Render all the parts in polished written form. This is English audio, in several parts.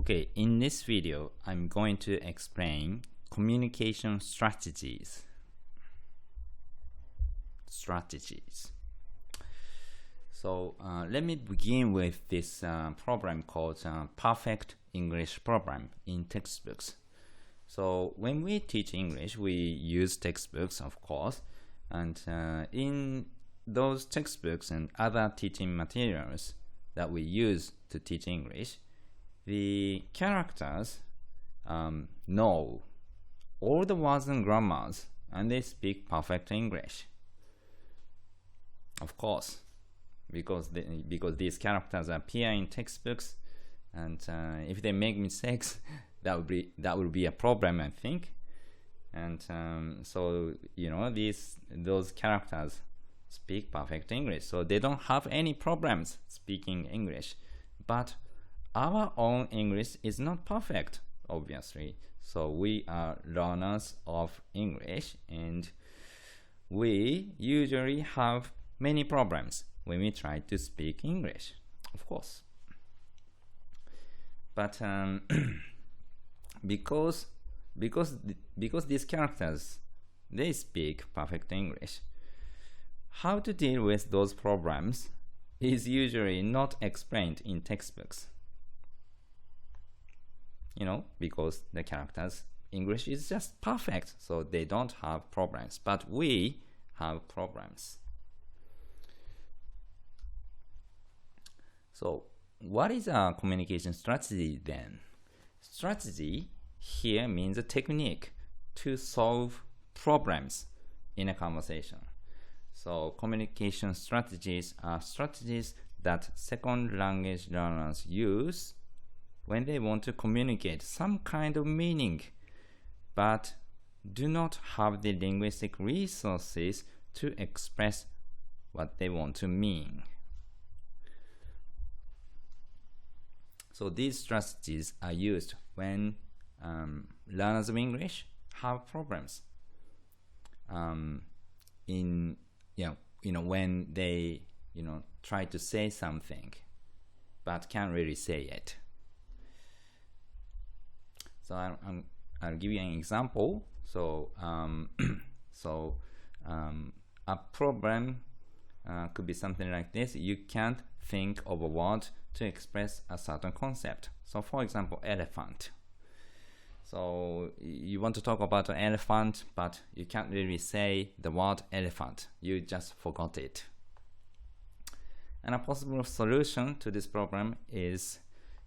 Okay, in this video, I'm going to explain communication strategies. So let me begin with this problem called Perfect English Problem in textbooks. So when we teach English, we use textbooks, of course, and in those textbooks and other teaching materials that we use to teach English, the characters know all the words and grammars, and they speak perfect English. Of course, because these characters appear in textbooks, and if they make mistakes, that would be a problem, I think. And so those characters speak perfect English, so they don't have any problems speaking English. But our own English is not perfect, obviously. So we are learners of English, and we usually have many problems when we try to speak English, of course. But because these characters, they speak perfect English, how to deal with those problems is usually not explained in textbooks. Because the characters' English is just perfect, so they don't have problems. But we have problems. So what is a communication strategy then? Strategy here means a technique to solve problems in a conversation. So communication strategies are strategies that second language learners use when they want to communicate some kind of meaning, but do not have the linguistic resources to express what they want to mean. So these strategies are used when learners of English have problems when they try to say something but can't really say it. So I'll give you an example. So a problem could be something like this. You can't think of a word to express a certain concept. So for example, elephant. So you want to talk about an elephant, but you can't really say the word elephant. You just forgot it. And a possible solution to this problem is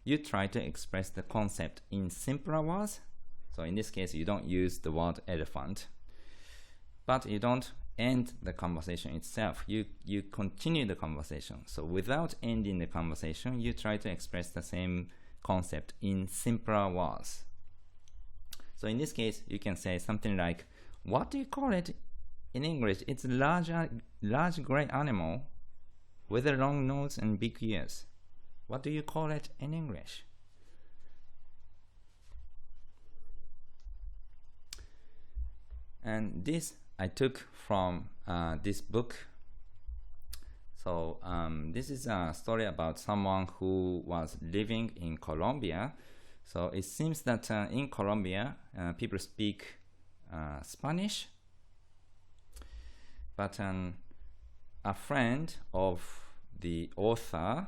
you try to express the concept in simpler words. So in this case, you don't use the word elephant, but you don't end the conversation itself. You continue the conversation. So without ending the conversation, you try to express the same concept in simpler words. So in this case, you can say something like, what do you call it in English? It's a large gray animal with a long nose and big ears. What do you call it in English? And this I took from this book. So this is a story about someone who was living in Colombia. So it seems that in Colombia, people speak Spanish. But a friend of the author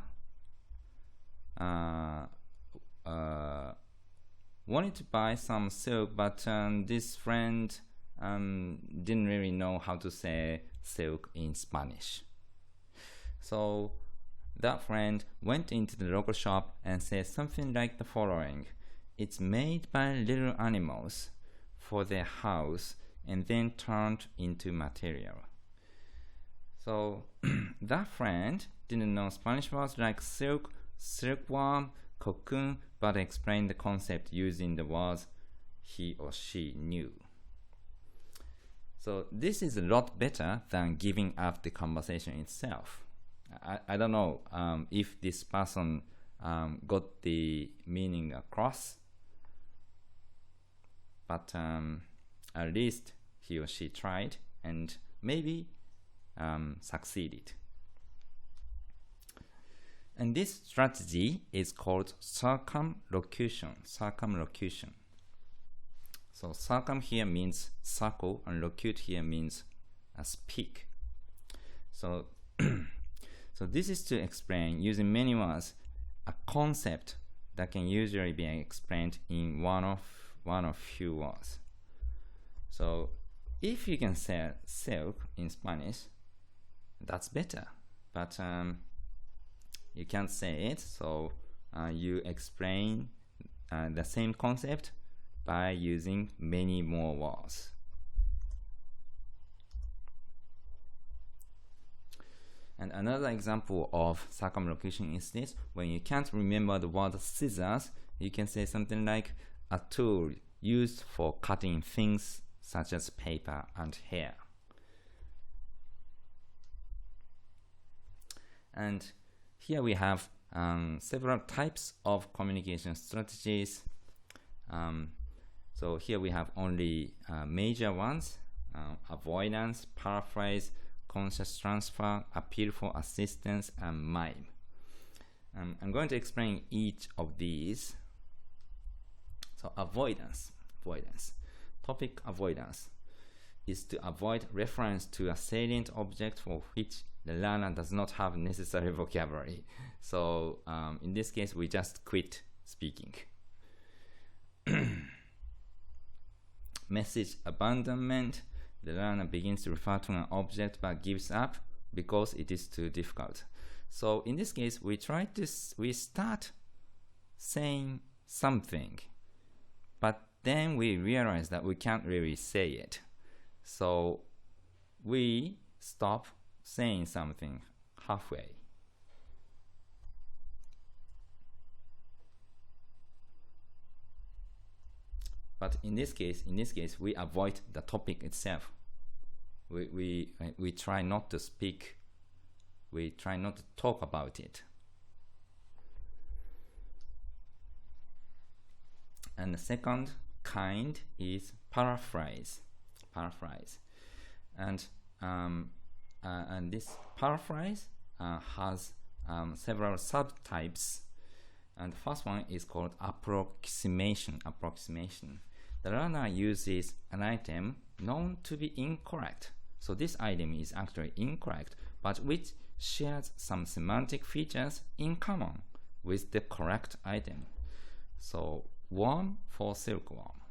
wanted to buy some silk, but this friend didn't really know how to say silk in Spanish. So that friend went into the local shop and said something like the following: it's made by little animals for their house and then turned into material. So that friend didn't know Spanish words like silk, silkworm, cocoon, but explained the concept using the words he or she knew. So this is a lot better than giving up the conversation itself. I don't know if this person got the meaning across, but at least he or she tried and maybe succeeded. And this strategy is called circumlocution. Circumlocution. So circum here means circle, and locute here means speak. So, so this is to explain using many words a concept that can usually be explained in one of few words. So if you can say silk in Spanish, that's better. But you can't say it, so you explain the same concept by using many more words. And another example of circumlocution is this: when you can't remember the word scissors, you can say something like a tool used for cutting things such as paper and hair. And here we have several types of communication strategies. So here we have only major ones: avoidance, paraphrase, conscious transfer, appeal for assistance, and mime. I'm going to explain each of these. So avoidance. Topic avoidance is to avoid reference to a salient object for which the learner does not have necessary vocabulary. So in this case, we just quit speaking. Message abandonment. The learner begins to refer to an object but gives up because it is too difficult. So in this case, we start saying something, but then we realize that we can't really say it. So we stop saying something halfway. But in this case, we avoid the topic itself. We try not to speak. We try not to talk about it. And the second kind is paraphrase. And this paraphrase has several subtypes. And the first one is called approximation. The learner uses an item known to be incorrect. So this item is actually incorrect, but which shares some semantic features in common with the correct item. So worm for silkworm.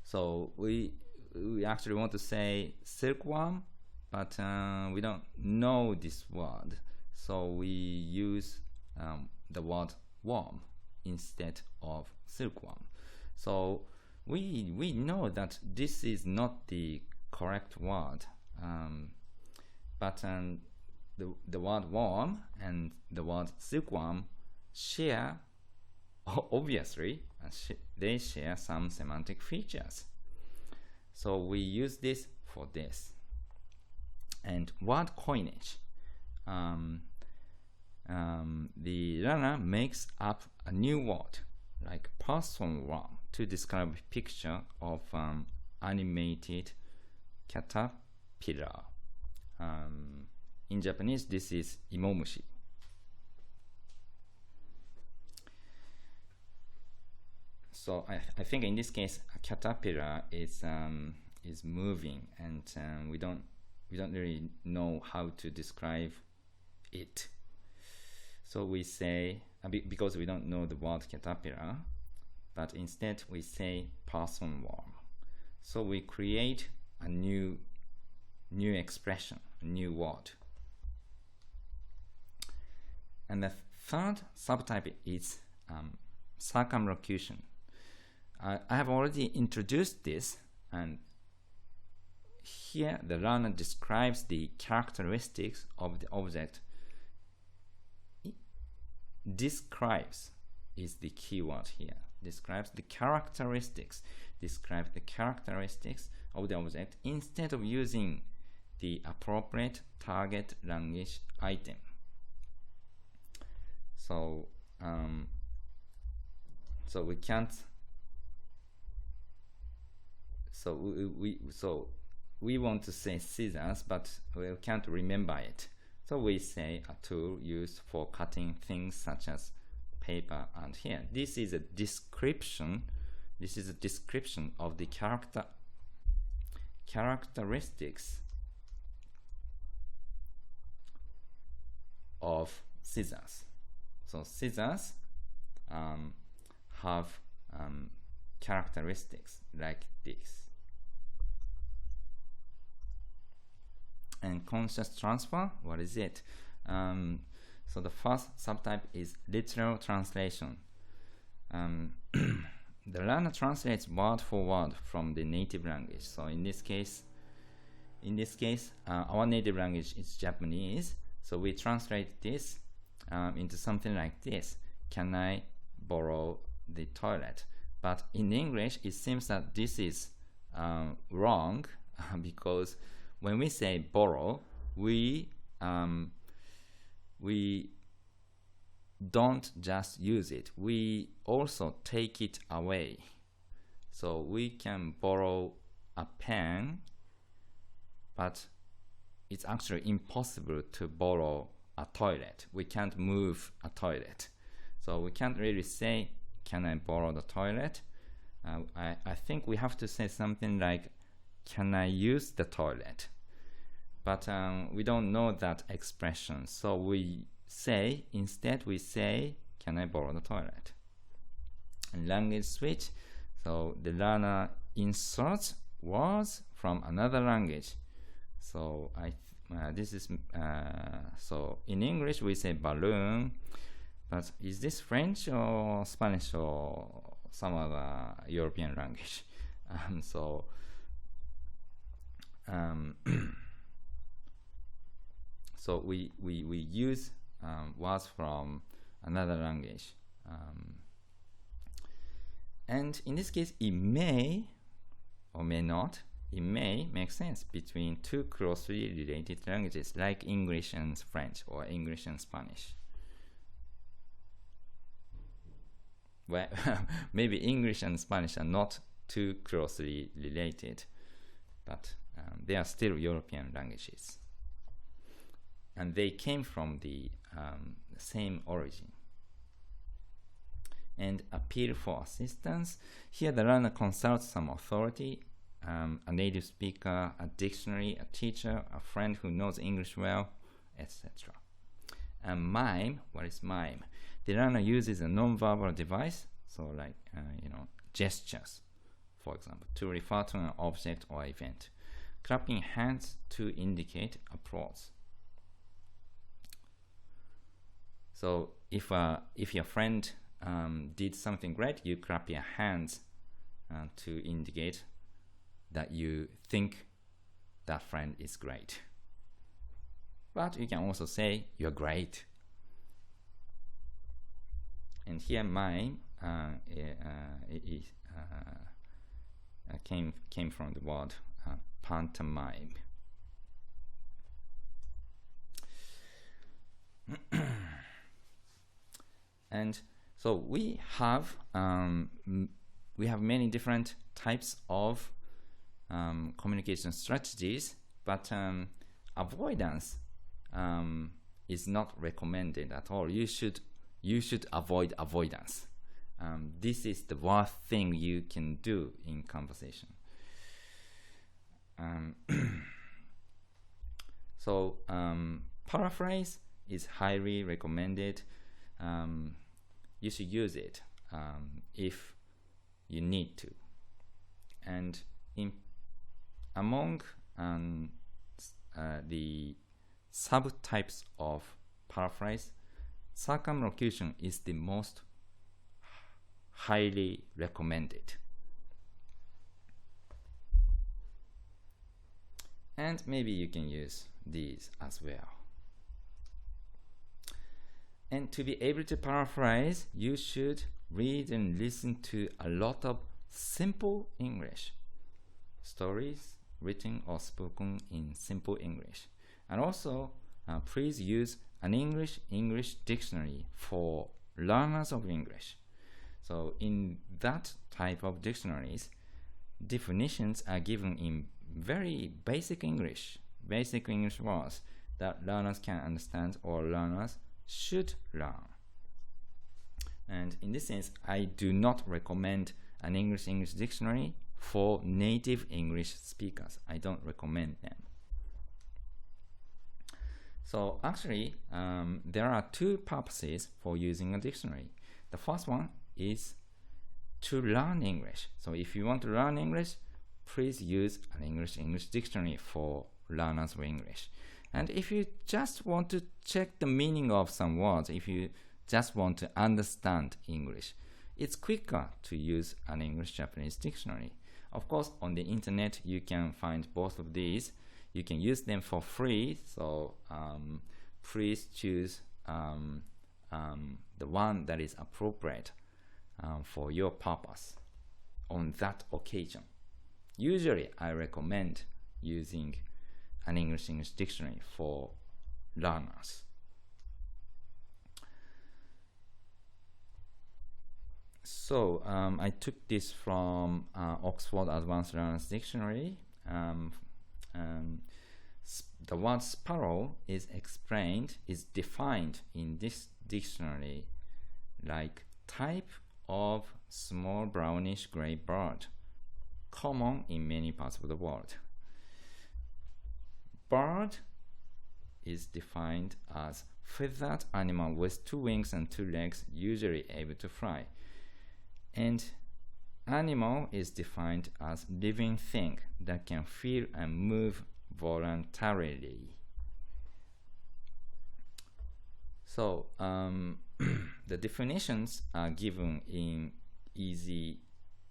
So we actually want to say silkworm, but we don't know this word. So we use the word worm instead of silkworm. So we know that this is not the correct word, but the word worm and the word silkworm share, obviously, they share some semantic features. So we use this for this. And word coinage. The learner makes up a new word, like person worm, to describe a picture of animated caterpillar. In Japanese, this is imomushi. So I think in this case, a caterpillar is moving, and we don't really know how to describe it. So we say, because we don't know the word caterpillar, but instead we say person worm. So we create a new expression, a new word. And the third subtype is circumlocution. I have already introduced this, and here the learner describes the characteristics of the object. Describes is the key word here. Describes the characteristics of the object instead of using the appropriate target language item. So we can't. So we want to say scissors, but we can't remember it. So we say a tool used for cutting things such as paper and hair. This is a description. This is a description of the characteristics of scissors. So scissors have characteristics like this. And conscious transfer, what is it? So the first subtype is literal translation. The learner translates word for word from the native language. So in this case, our native language is Japanese. So we translate this into something like this: can I borrow the toilet? But in English, it seems that this is wrong because when we say borrow, we don't just use it. We also take it away. So we can borrow a pen, but it's actually impossible to borrow a toilet. We can't move a toilet. So we can't really say, can I borrow the toilet? I think we have to say something like, can I use the toilet? But we don't know that expression. So instead we say, can I borrow the toilet? And language switch. So the learner inserts words from another language. So so in English we say balloon, but is this French or Spanish or some other European language? So we use words from another language, and in this case it may or may not. It may make sense between two closely related languages like English and French or English and Spanish. Well, maybe English and Spanish are not too closely related, but they are still European languages. And they came from the same origin. And appeal for assistance. Here the learner consults some authority, a native speaker, a dictionary, a teacher, a friend who knows English well, etc. And mime, what is mime? The learner uses a non-verbal device, so like gestures, for example, to refer to an object or event. Clapping hands to indicate applause. So if your friend did something great, you clap your hands to indicate that you think that friend is great. But you can also say you're great. And here mime came from the word pantomime. And so we have many different types of communication strategies, but avoidance is not recommended at all. You should avoid avoidance. This is the worst thing you can do in conversation. So paraphrase is highly recommended. You should use it if you need to. And among the subtypes of paraphrase, circumlocution is the most highly recommended. And maybe you can use these as well. And to be able to paraphrase, you should read and listen to a lot of simple English stories written or spoken in simple English. And also, please use an English dictionary for learners of English. So in that type of dictionaries, definitions are given in very basic English words that learners can understand or learners should learn. And in this sense, I do not recommend an English dictionary for native English speakers. I don't recommend them. So actually, there are two purposes for using a dictionary. The first one is to learn English. So if you want to learn English, please use an English dictionary for learners of English. And if you just want to check the meaning of some words, if you just want to understand English, it's quicker to use an English-Japanese dictionary. Of course, on the internet, you can find both of these. You can use them for free, so please choose the one that is appropriate for your purpose on that occasion. Usually, I recommend using an English dictionary for learners. So I took this from Oxford Advanced Learners Dictionary. The word sparrow is defined in this dictionary like type of small brownish gray bird, common in many parts of the world. Bird is defined as feathered animal with 2 wings and 2 legs, usually able to fly. And animal is defined as living thing that can feel and move voluntarily. So the definitions are given in easy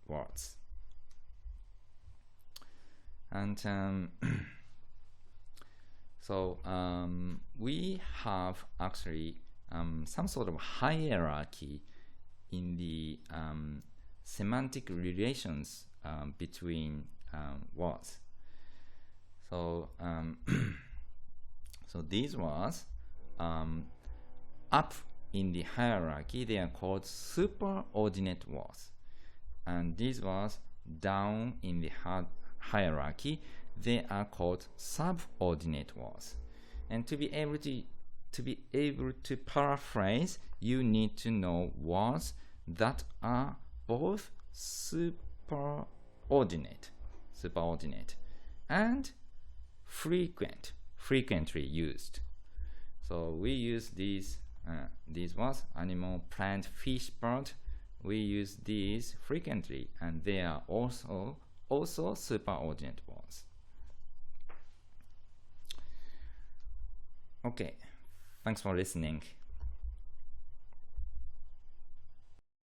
words. And so we have actually some sort of hierarchy in the semantic relations between words. So so these words up in the hierarchy, they are called superordinate words, and these words down in the hierarchy, they are called subordinate words. And to be able to paraphrase, you need to know words that are both superordinate and frequently used. So we use these words: animal, plant, fish, bird. We use these frequently, and they are also superordinate words. Okay, thanks for listening.